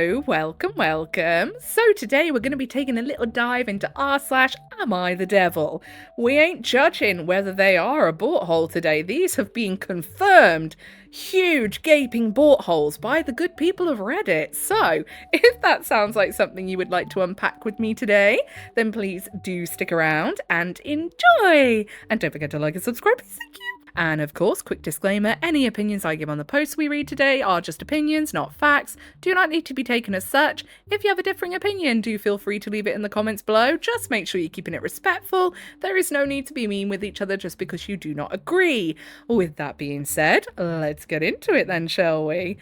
Hello, welcome. So today we're going to be taking a little dive into r/AmITheDevil. We ain't judging whether they are a bort hole today. These have been confirmed huge gaping bort holes by the good people of Reddit. So if that sounds like something you would like to unpack with me today, then please do stick around and enjoy. And don't forget to like and subscribe. Thank you. And of course, quick disclaimer, any opinions I give on the posts we read today are just opinions, not facts, do not need to be taken as such. If you have a differing opinion, do feel free to leave it in the comments below. Just make sure you're keeping it respectful. There is no need to be mean with each other just because you do not agree. With that being said, let's get into it then, shall we?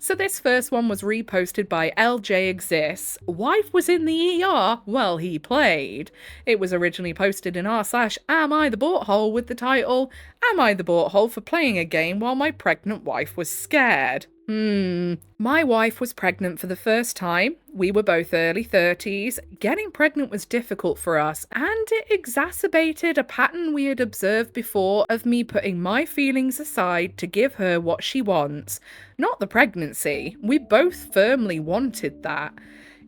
So this first one was reposted by LJ Exists. Wife was in the ER while he played. It was originally posted in r/AmITheBorthole with the title, Am I the Borthole for playing a game while my pregnant wife was scared? My wife was pregnant for the first time. We were both early 30s. Getting pregnant was difficult for us, and it exacerbated a pattern we had observed before of me putting my feelings aside to give her what she wants. Not the pregnancy. We both firmly wanted that.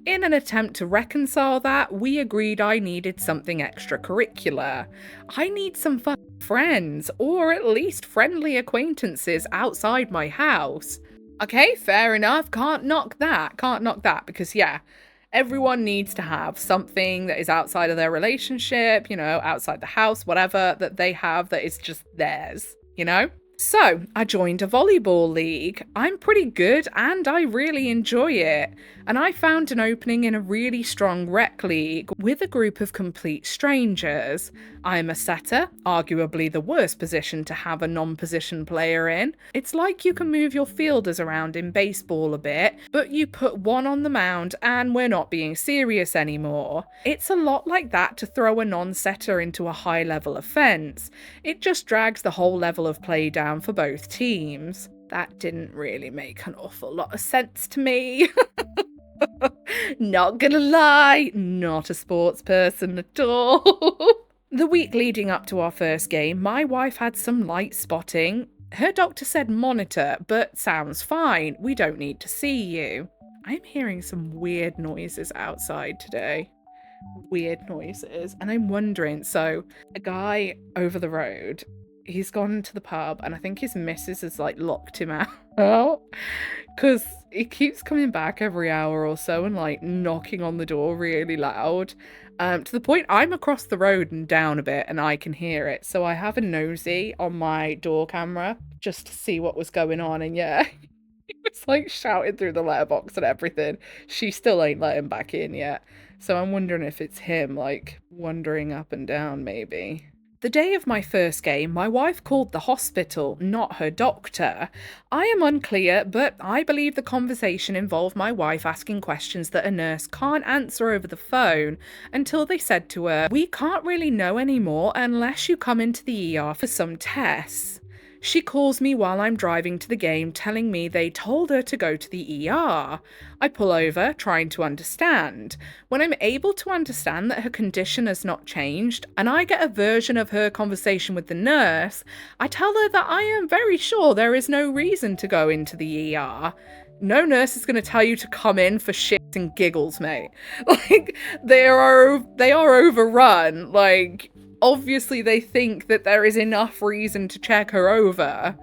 In an attempt to reconcile that, we agreed I needed something extracurricular. I need some friends, or at least friendly acquaintances outside my house. Okay, fair enough. Can't knock that, because yeah, everyone needs to have something that is outside of their relationship, you know, outside the house, whatever that they have that is just theirs, you know? So I joined a volleyball league. I'm pretty good and I really enjoy it. And I found an opening in a really strong rec league with a group of complete strangers. I'm a setter, arguably the worst position to have a non-position player in. It's like you can move your fielders around in baseball a bit, but you put one on the mound and we're not being serious anymore. It's a lot like that to throw a non-setter into a high-level offense. It just drags the whole level of play down for both teams. That didn't really make an awful lot of sense to me. Not gonna lie, not a sports person at all. The week leading up to our first game, my wife had some light spotting. Her doctor said monitor, but sounds fine. We don't need to see you. I'm hearing some weird noises outside today. Weird noises. And I'm wondering, so a guy over the road, he's gone to the pub and I think his missus has like locked him out because he keeps coming back every hour or so and like knocking on the door really loud, to the point I'm across the road and down a bit and I can hear it. So I have a nosy on my door camera just to see what was going on, and yeah, he was like shouting through the letterbox and everything. She still ain't let him back in yet, so I'm wondering if it's him like wandering up and down maybe. The day of my first game, my wife called the hospital, not her doctor. I am unclear, but I believe the conversation involved my wife asking questions that a nurse can't answer over the phone until they said to her, "We can't really know anymore unless you come into the ER for some tests." She calls me while I'm driving to the game, telling me they told her to go to the ER. I pull over, trying to understand. When I'm able to understand that her condition has not changed, and I get a version of her conversation with the nurse, I tell her that I am very sure there is no reason to go into the ER. No nurse is going to tell you to come in for shits and giggles, mate. Like, they are overrun. Like, obviously they think that there is enough reason to check her over.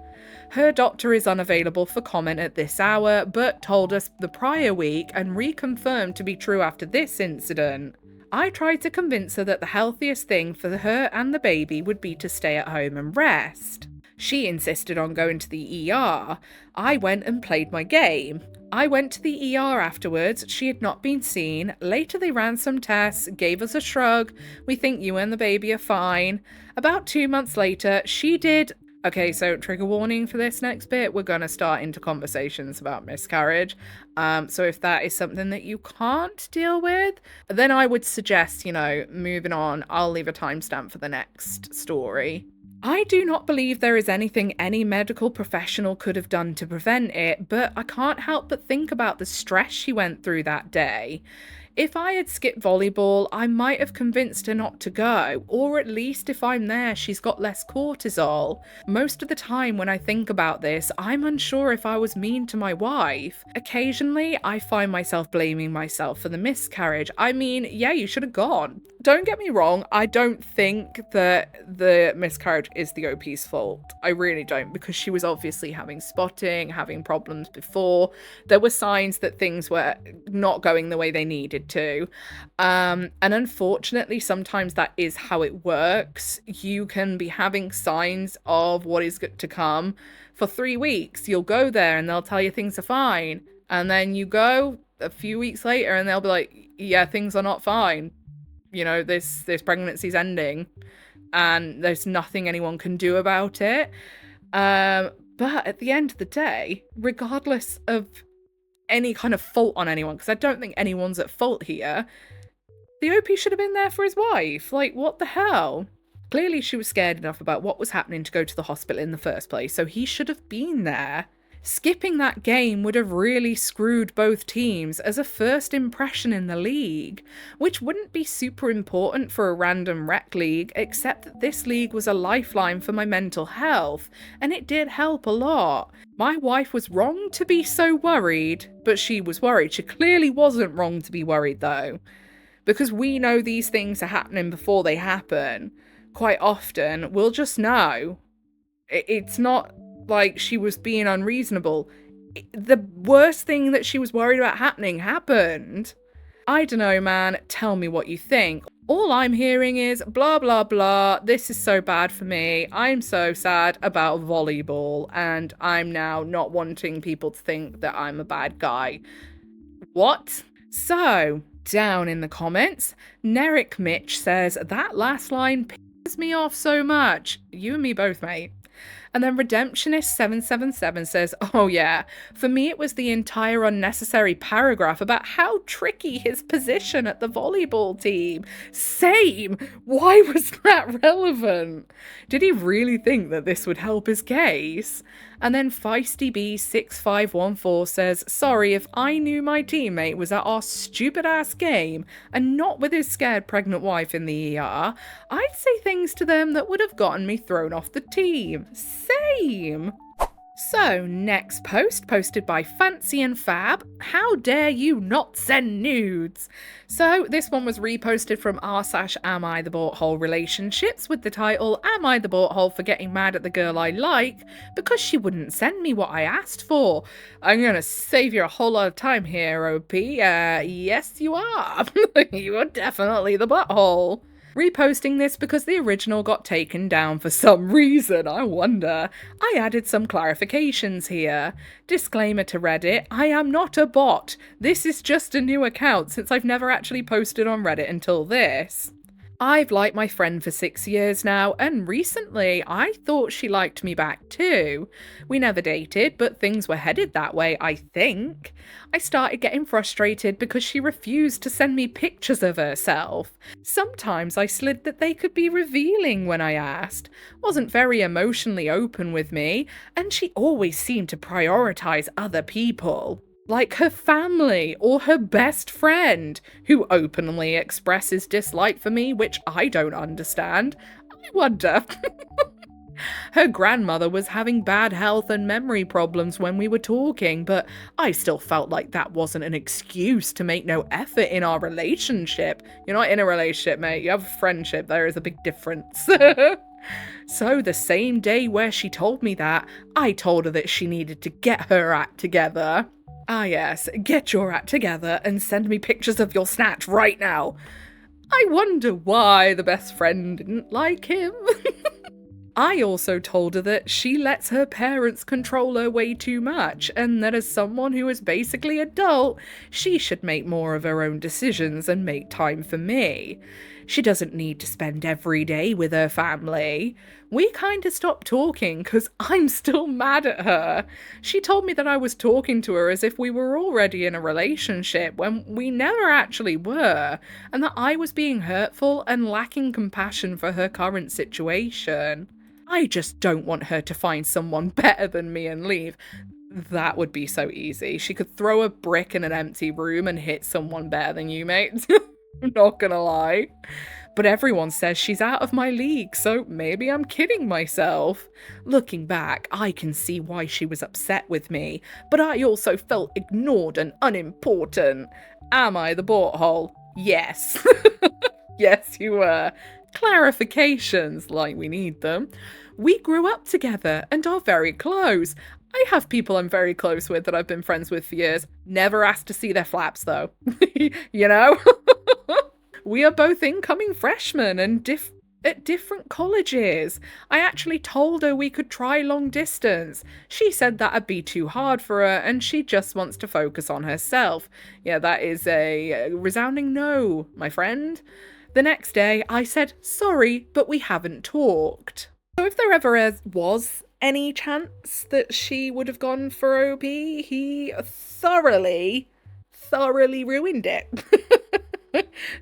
Her doctor is unavailable for comment at this hour, but told us the prior week and reconfirmed to be true after this incident. I tried to convince her that the healthiest thing for her and the baby would be to stay at home and rest. She insisted on going to the ER. I went and played my game. I went to the ER afterwards. She had not been seen. Later they ran some tests, gave us a shrug. We think you and the baby are fine. About 2 months later, she did... Okay, so trigger warning for this next bit. We're going to start into conversations about miscarriage. So if that is something that you can't deal with, then I would suggest, you know, moving on. I'll leave a timestamp for the next story. I do not believe there is anything any medical professional could have done to prevent it, but I can't help but think about the stress she went through that day. If I had skipped volleyball, I might have convinced her not to go, or at least if I'm there, she's got less cortisol. Most of the time when I think about this, I'm unsure if I was mean to my wife. Occasionally, I find myself blaming myself for the miscarriage. I mean, yeah, you should have gone. Don't get me wrong, I don't think that the miscarriage is the OP's fault. I really don't, because she was obviously having spotting, having problems before. There were signs that things were not going the way they needed to. And unfortunately, sometimes that is how it works. You can be having signs of what is to come for 3 weeks. You'll go there and they'll tell you things are fine. And then you go a few weeks later and they'll be like, yeah, things are not fine. You know, this pregnancy's ending and there's nothing anyone can do about it. But at the end of the day, regardless of any kind of fault on anyone, because I don't think anyone's at fault here, the OP should have been there for his wife. Like, what the hell? Clearly she was scared enough about what was happening to go to the hospital in the first place, so he should have been there. Skipping that game would have really screwed both teams as a first impression in the league, which wouldn't be super important for a random rec league, except that this league was a lifeline for my mental health, and it did help a lot. My wife was wrong to be so worried, but she was worried. She clearly wasn't wrong to be worried though, because we know these things are happening before they happen. Quite often, we'll just know. It's not like she was being unreasonable. The worst thing that she was worried about happening happened. I don't know, man. Tell me what you think. All I'm hearing is blah, blah, blah. This is so bad for me. I'm so sad about volleyball, and I'm now not wanting people to think that I'm a bad guy. What? So, down in the comments, Neric Mitch says, that last line pisses me off so much. You and me both, mate. And then Redemptionist777 says, oh yeah, for me it was the entire unnecessary paragraph about how tricky his position at the volleyball team. Same! Why was that relevant? Did he really think that this would help his case? And then FeistyB6514 says, sorry, if I knew my teammate was at our stupid ass game and not with his scared pregnant wife in the ER, I'd say things to them that would have gotten me thrown off the team. Same! So, next post, posted by Fancy and Fab, how dare you not send nudes? So, this one was reposted from r/AmITheButthole relationships with the title, Am I the butthole for getting mad at the girl I like because she wouldn't send me what I asked for? I'm gonna save you a whole lot of time here, OP. Yes you are. You are definitely the butthole. Reposting this because the original got taken down for some reason, I wonder. I added some clarifications here. Disclaimer to Reddit, I am not a bot. This is just a new account since I've never actually posted on Reddit until this. I've liked my friend for 6 years now, and recently I thought she liked me back too. We never dated, but things were headed that way, I think. I started getting frustrated because she refused to send me pictures of herself. Sometimes I slid that they could be revealing when I asked. Wasn't very emotionally open with me, and she always seemed to prioritize other people. Like her family or her best friend, who openly expresses dislike for me, which I don't understand. I wonder. Her grandmother was having bad health and memory problems when we were talking, but I still felt like that wasn't an excuse to make no effort in our relationship. You're not in a relationship, mate. You have a friendship. There is a big difference. So the same day where she told me that, I told her that she needed to get her act together. Ah yes, get your act together and send me pictures of your snatch right now. I wonder why the best friend didn't like him. I also told her that she lets her parents control her way too much, and that as someone who is basically adult, she should make more of her own decisions and make time for me. She doesn't need to spend every day with her family. We kinda stopped talking because I'm still mad at her. She told me that I was talking to her as if we were already in a relationship when we never actually were, and that I was being hurtful and lacking compassion for her current situation. I just don't want her to find someone better than me and leave. That would be so easy. She could throw a brick in an empty room and hit someone better than you, mate. I'm not gonna lie. But everyone says she's out of my league, so maybe I'm kidding myself. Looking back, I can see why she was upset with me, but I also felt ignored and unimportant. Am I the butthole? Yes. Yes, you were. Clarifications, like we need them. We grew up together and are very close. I have people I'm very close with that I've been friends with for years. Never asked to see their flaps, though. You know? We are both incoming freshmen and at different colleges. I actually told her we could try long distance. She said that'd be too hard for her and she just wants to focus on herself. Yeah, that is a resounding no, my friend. The next day, I said, sorry, but we haven't talked. So if there ever was any chance that she would have gone for OP, he thoroughly ruined it.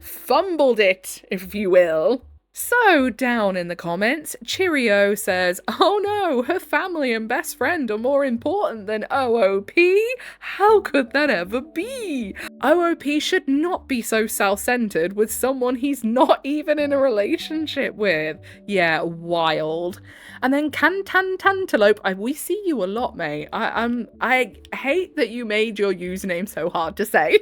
Fumbled it, if you will. So, down in the comments, Cheerio says, oh no, her family and best friend are more important than OOP? How could that ever be? OOP should not be so self-centered with someone he's not even in a relationship with. Yeah, wild. And then Cantantantelope, we see you a lot, mate. I hate that you made your username so hard to say.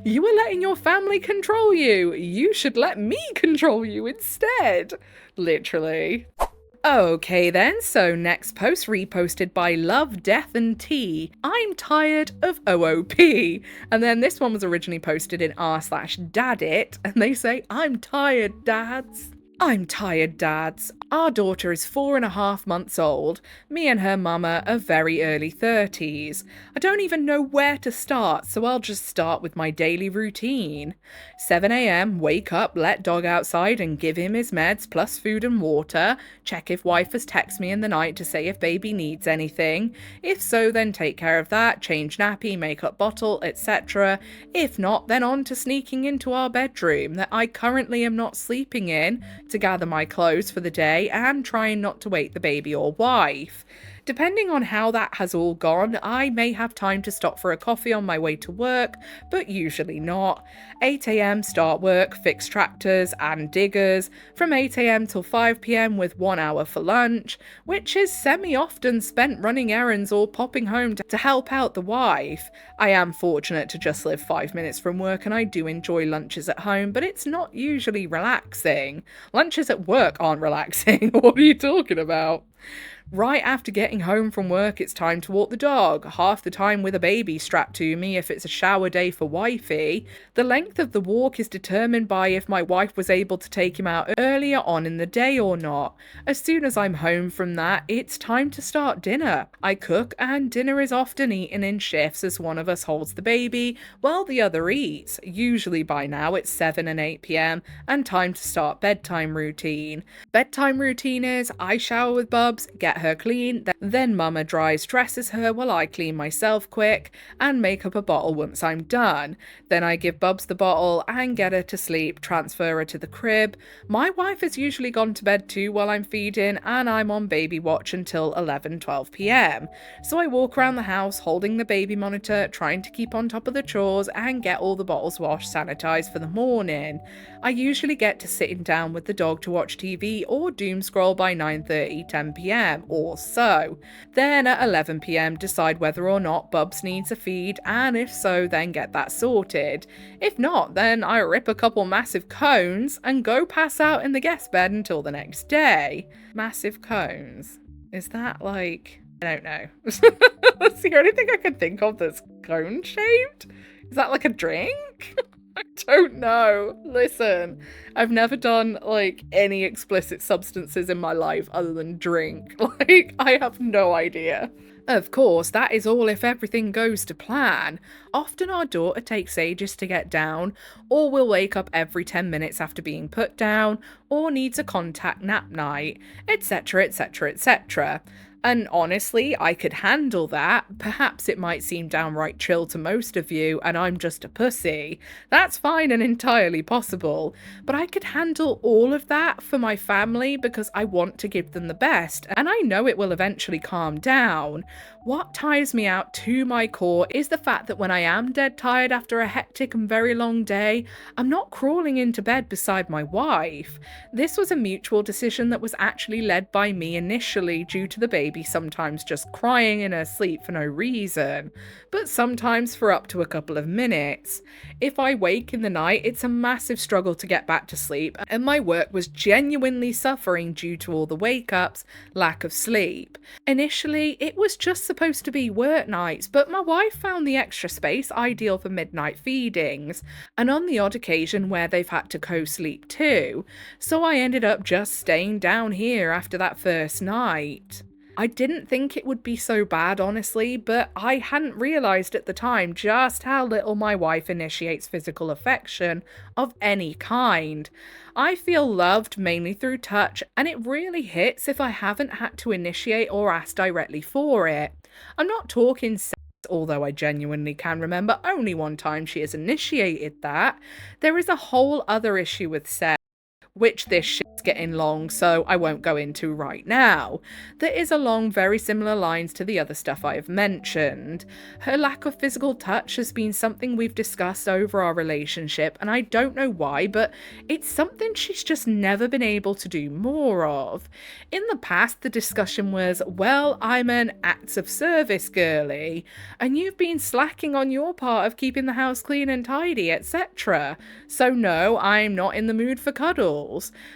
You were letting your family control you. You should let me control you instead. Literally. Okay then, so next post reposted by Love, Death and Tea. I'm tired of OOP. And then this one was originally posted in r/daddit and they say, I'm tired, dads. I'm tired, dads. Our daughter is 4.5 months old. Me and her mama are very early 30s. I don't even know where to start, so I'll just start with my daily routine. 7 a.m, wake up, let dog outside and give him his meds plus food and water. Check if wife has texted me in the night to say if baby needs anything. If so, then take care of that, change nappy, make up bottle, etc. If not, then on to sneaking into our bedroom that I currently am not sleeping in, to gather my clothes for the day and trying not to wake the baby or wife. Depending on how that has all gone, I may have time to stop for a coffee on my way to work, but usually not. 8 a.m, start work, fix tractors and diggers, from 8 a.m till 5 p.m. with 1 hour for lunch, which is semi-often spent running errands or popping home to help out the wife. I am fortunate to just live 5 minutes from work and I do enjoy lunches at home, but it's not usually relaxing. Lunches at work aren't relaxing. What are you talking about? Right after getting home from work, it's time to walk the dog, half the time with a baby strapped to me if it's a shower day for wifey. The length of the walk is determined by if my wife was able to take him out earlier on in the day or not. As soon as I'm home from that, it's time to start dinner. I cook and dinner is often eaten in shifts as one of us holds the baby while the other eats. Usually by now it's 7 and 8 p.m. and time to start bedtime routine. Bedtime routine is I shower with Bubs, get her clean, then mama dries, dresses her while I clean myself quick and make up a bottle once I'm done. Then I give Bubs the bottle and get her to sleep, transfer her to the crib. My wife has usually gone to bed too while I'm feeding and I'm on baby watch until 11-12 p.m. So I walk around the house holding the baby monitor, trying to keep on top of the chores and get all the bottles washed, sanitized for the morning. I usually get to sitting down with the dog to watch TV or doom scroll by 9:30-10 p.m. or so. Then at 11 p.m. decide whether or not Bubs needs a feed, and if so, then get that sorted. If not, then I rip a couple massive cones and go pass out in the guest bed until the next day. Massive cones. Is that like... I don't know. That's the only thing I can think of that's cone shaped? Is that like a drink? I don't know. Listen, I've never done like any explicit substances in my life other than drink. Like, I have no idea. Of course, that is all if everything goes to plan. Often our daughter takes ages to get down, or will wake up every 10 minutes after being put down, or needs a contact nap night, etc, etc, etc. And honestly, I could handle that. Perhaps it might seem downright chill to most of you, and I'm just a pussy. That's fine and entirely possible. But I could handle all of that for my family because I want to give them the best, and I know it will eventually calm down. What tires me out to my core is the fact that when I am dead tired after a hectic and very long day, I'm not crawling into bed beside my wife. This was a mutual decision that was actually led by me initially due to the baby sometimes just crying in her sleep for no reason, but sometimes for up to a couple of minutes. If I wake in the night, it's a massive struggle to get back to sleep, and my work was genuinely suffering due to all the wake-ups, lack of sleep. Initially, it was just supposed to be work nights, but my wife found the extra space ideal for midnight feedings, and on the odd occasion where they've had to co-sleep too, so I ended up just staying down here after that first night. I didn't think it would be so bad, honestly, but I hadn't realised at the time just how little my wife initiates physical affection of any kind. I feel loved mainly through touch, and it really hits if I haven't had to initiate or ask directly for it. I'm not talking sex, although I genuinely can remember only one time she has initiated that. There is a whole other issue with sex, which this shit's getting long, so I won't go into right now, that is along very similar lines to the other stuff I have mentioned. Her lack of physical touch has been something we've discussed over our relationship, and I don't know why, but it's something she's just never been able to do more of. In the past, the discussion was, well, I'm an acts of service girly, and you've been slacking on your part of keeping the house clean and tidy, etc. So no, I'm not in the mood for cuddles.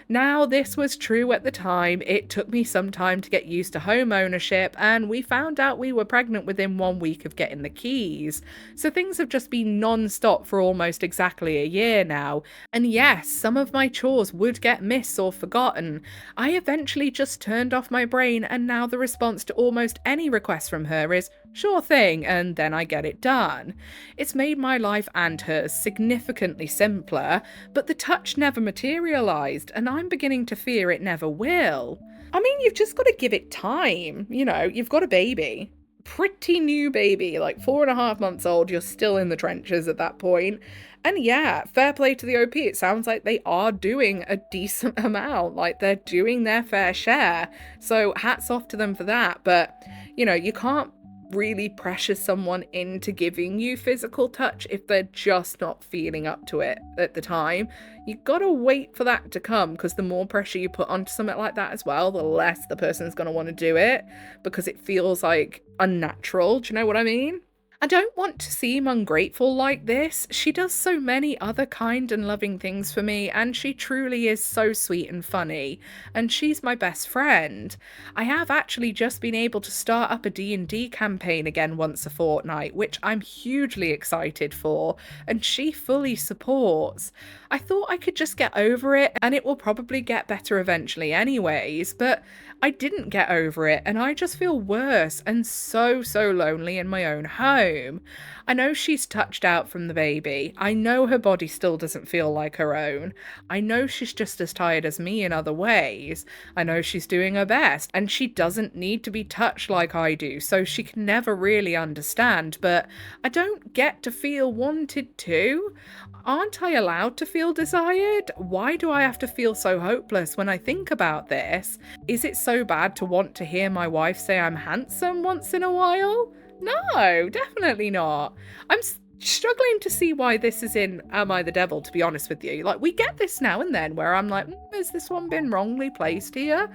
Now, this was true at the time. It took me some time to get used to home ownership, and we found out we were pregnant within 1 week of getting the keys. So things have just been non-stop for almost exactly a year now. And yes, some of my chores would get missed or forgotten. I eventually just turned off my brain, and now the response to almost any request from her is, sure thing, and then I get it done. It's made my life and hers significantly simpler, but the touch never materialised, and I'm beginning to fear it never will. I mean, you've just got to give it time. You know, you've got a baby. Pretty new baby, like 4.5 months old, you're still in the trenches at that point. And yeah, fair play to the OP, it sounds like they are doing a decent amount, like they're doing their fair share. So hats off to them for that, but you know, you can't really pressure someone into giving you physical touch if they're just not feeling up to it at the time. You gotta wait for that to come, because the more pressure you put onto something like that as well, the less the person's gonna want to do it, because it feels like unnatural. Do you know what I mean? I don't want to seem ungrateful like this. She does so many other kind and loving things for me, and she truly is so sweet and funny, and she's my best friend. I have actually just been able to start up a D&D campaign again once a fortnight, which I'm hugely excited for, and she fully supports. I thought I could just get over it, and it will probably get better eventually anyways, but I didn't get over it, and I just feel worse and so lonely in my own home. I know she's touched out from the baby. I know her body still doesn't feel like her own. I know she's just as tired as me in other ways. I know she's doing her best, and she doesn't need to be touched like I do, so she can never really understand, but I don't get to feel wanted to. Aren't I allowed to feel desired? Why do I have to feel so hopeless when I think about this? Is it so bad to want to hear my wife say I'm handsome once in a while? No, definitely not. I'm struggling to see why this is in Am I the Devil, to be honest with you. Like, we get this now and then where I'm like, has this one been wrongly placed here?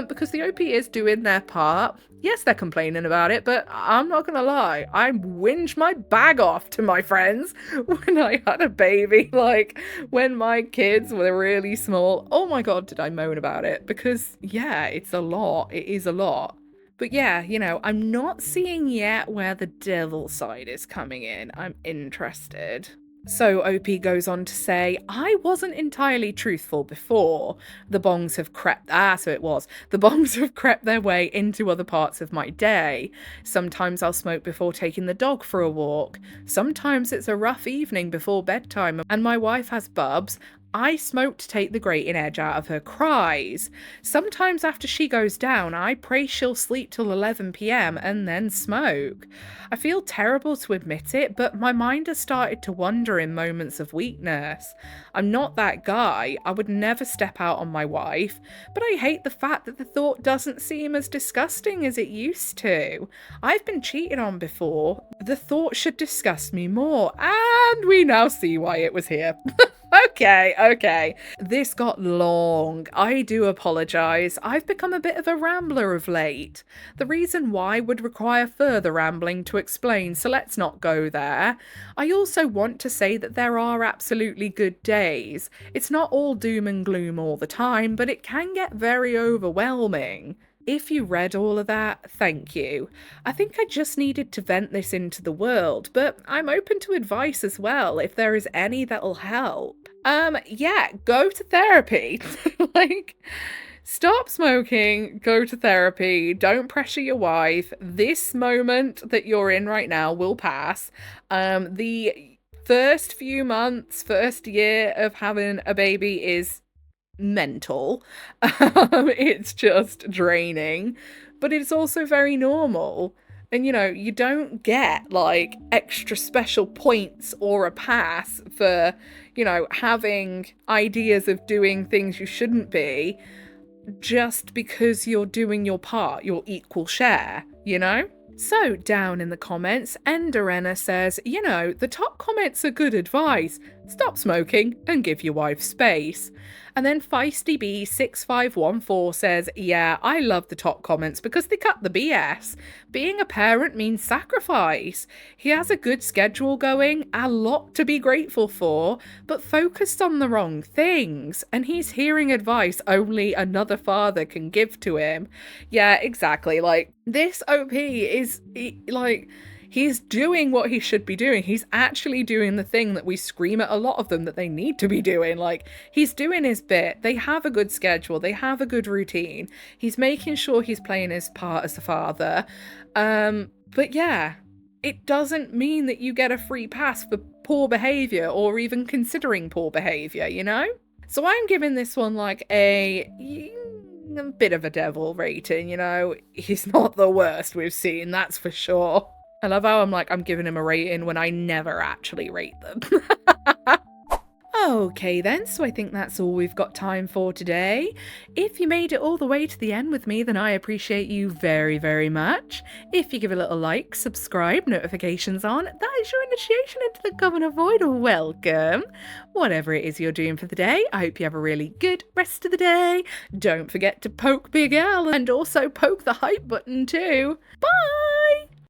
Because the OP is doing their part. Yes, they're complaining about it, but I'm not gonna lie, I whinged my bag off to my friends when I had a baby. Like, when my kids were really small, oh my god, did I moan about it? Because yeah, it's a lot. It is a lot. But yeah, you know, I'm not seeing yet where the devil side is coming in. I'm interested. So OP goes on to say, I wasn't entirely truthful before. The bongs have crept, the bongs have crept their way into other parts of my day. Sometimes I'll smoke before taking the dog for a walk. Sometimes it's a rough evening before bedtime and my wife has bubs. I smoke to take the grating edge out of her cries. Sometimes after she goes down, I pray she'll sleep till 11 p.m. and then smoke. I feel terrible to admit it, but my mind has started to wander in moments of weakness. I'm not that guy. I would never step out on my wife, but I hate the fact that the thought doesn't seem as disgusting as it used to. I've been cheated on before. The thought should disgust me more, and we now see why it was here. Okay. This got long. I do apologise. I've become a bit of a rambler of late. The reason why would require further rambling to explain, so let's not go there. I also want to say that there are absolutely good days. It's not all doom and gloom all the time, but it can get very overwhelming. If you read all of that, thank you. I think I just needed to vent this into the world, but I'm open to advice as well if there is any that'll help. Yeah, go to therapy. Stop smoking, go to therapy, don't pressure your wife. This moment that you're in right now will pass. The first few months, first year of having a baby is mental. It's just draining, but it's also very normal. And you don't get like extra special points or a pass for, having ideas of doing things you shouldn't be just because you're doing your part, your equal share, So, down in the comments, Enderena says, the top comments are good advice. Stop smoking and give your wife space. And then Feisty B6514 says, yeah, I love the top comments because they cut the BS. Being a parent means sacrifice. He has a good schedule going, a lot to be grateful for, but focused on the wrong things. And he's hearing advice only another father can give to him. Yeah, exactly. This OP is, he's doing what he should be doing. He's actually doing the thing that we scream at a lot of them that they need to be doing. He's doing his bit. They have a good schedule. They have a good routine. He's making sure he's playing his part as a father. But yeah, it doesn't mean that you get a free pass for poor behavior or even considering poor behavior, So I'm giving this one a bit of a devil rating, He's not the worst we've seen, that's for sure. I love how I'm giving him a rating when I never actually rate them. Okay then, so I think that's all we've got time for today. If you made it all the way to the end with me, then I appreciate you very, very much. If you give a little like, subscribe, notifications on, that is your initiation into the Governor Void. Welcome. Whatever it is you're doing for the day, I hope you have a really good rest of the day. Don't forget to poke Big L and also poke the hype button too. Bye!